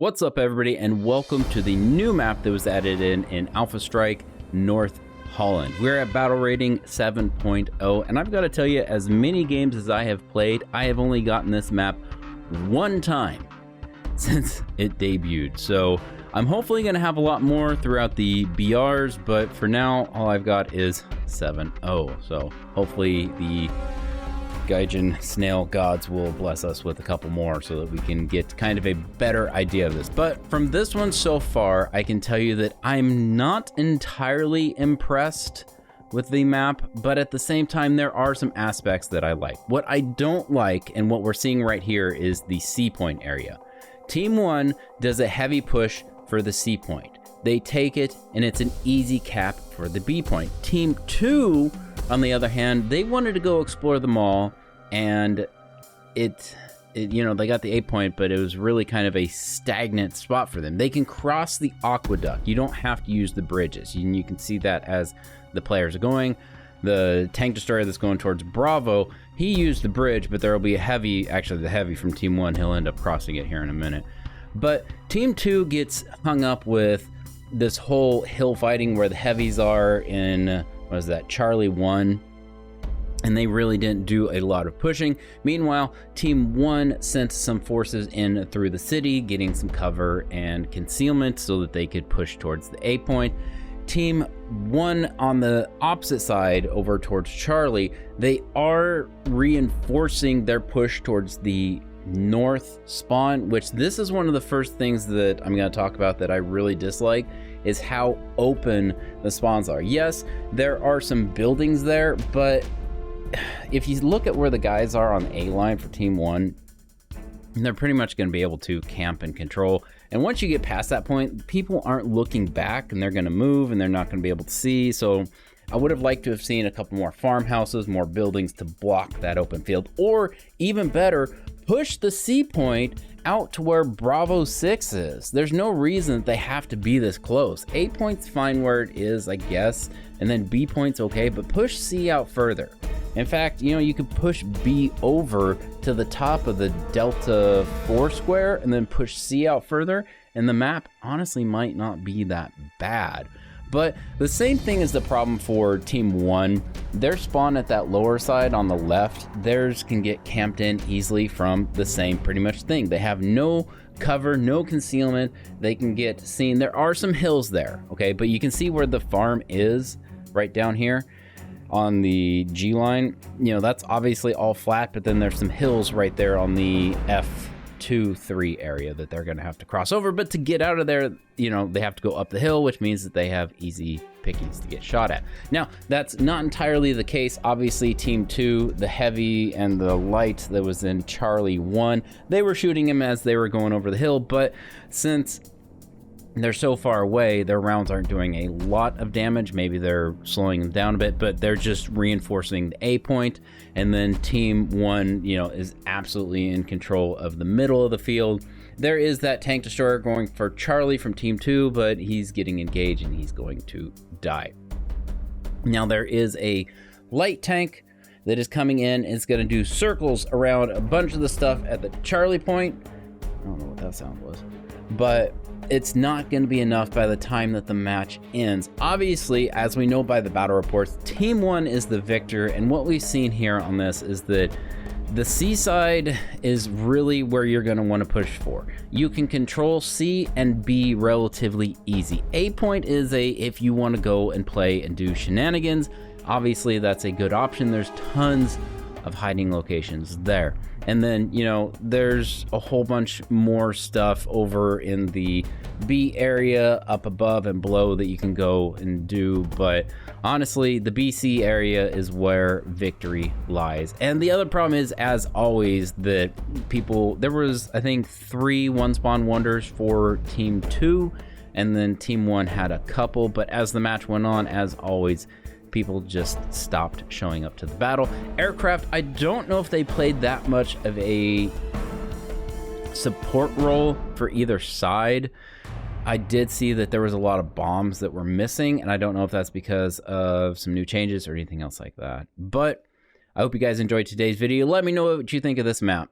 What's up, everybody, and welcome to the new map that was added in Alpha Strike, North Holland. We're at battle rating 7.0, and I've got to tell you, as many games as I have played, I have only gotten this map one time since it debuted. So I'm hopefully going to have a lot more throughout the BRs, but for now, all I've got is 7.0. So hopefully the Gaijin snail gods will bless us with a couple more so that we can get kind of a better idea of this. But from this one so far, I can tell you that I'm not entirely impressed with the map, but at the same time, there are some aspects that I like. What I don't like, and what we're seeing right here, is the C point area. Team 1 does a heavy push for the C point. They take it, and it's an easy cap for the B point. Team 2, on the other hand, they wanted to go explore the mall, and it you know, they got the A point, but it was really kind of a stagnant spot for them. They can cross the aqueduct. You don't have to use the bridges. You can see that as the players are going. The tank destroyer that's going towards Bravo, he used the bridge, but there will be a heavy, actually the heavy from Team 1, he'll end up crossing it here in a minute. But Team 2 gets hung up with this whole hill fighting where the heavies are in, what is that, Charlie 1, and they really didn't do a lot of pushing. Meanwhile, Team 1 sent some forces in through the city, getting some cover and concealment so that they could push towards the A point. Team 1 on the opposite side, over towards Charlie, they are reinforcing their push towards the north spawn, which this is one of the first things that I'm going to talk about that I really dislike, is how open the spawns are. Yes, there are some buildings there, but if you look at where the guys are on the A line for Team 1, they're pretty much going to be able to camp and control. And once you get past that point, people aren't looking back, and they're going to move, and they're not going to be able to see. So I would have liked to have seen a couple more farmhouses, more buildings to block that open field, or even better, push the C point out to where Bravo 6 is. There's no reason that they have to be this close. A point's fine where it is, I guess, and then B point's okay, but push C out further. In fact, you know, you could push B over to the top of the Delta 4 square and then push C out further, and the map honestly might not be that bad. But the same thing is the problem for Team 1. Their spawn at that lower side on the left, theirs can get camped in easily from the same pretty much thing. They have no cover, no concealment. They can get seen. There are some hills there, okay? But you can see where the farm is right down here on the G line. You know, that's obviously all flat, but then there's some hills right there on the F2-3 area that they're going to have to cross over. But to get out of there, you know, they have to go up the hill, which means that they have easy pickings to get shot at. Now, that's not entirely the case. Obviously, Team 2, the heavy and the light that was in Charlie 1, they were shooting him as they were going over the hill, but since they're so far away, their rounds aren't doing a lot of damage. Maybe they're slowing them down a bit, but they're just reinforcing the A point. And then Team 1, you know, is absolutely in control of the middle of the field. There is that tank destroyer going for Charlie from Team 2, but he's getting engaged and he's going to die. Now there is a light tank that is coming in. It's going to do circles around a bunch of the stuff at the Charlie point. I don't know what that sound was, but it's not going to be enough by the time that the match ends. Obviously, as we know by the battle reports, Team 1 is the victor, and what we've seen here on this is that the C side is really where you're going to want to push for. You can control C and B relatively easy. A point is if you want to go and play and do shenanigans, obviously that's a good option. There's tons of hiding locations there. And then, you know, there's a whole bunch more stuff over in the B area up above and below that you can go and do. But honestly, the BC area is where victory lies. And the other problem is, as always, that there was, I think, 3 one spawn wonders for Team 2, and then Team 1 had a couple. But as the match went on, as always, people just stopped showing up to the battle. Aircraft, I don't know if they played that much of a support role for either side. I did see that there was a lot of bombs that were missing, and I don't know if that's because of some new changes or anything else like that. But I hope you guys enjoyed today's video. Let me know what you think of this map.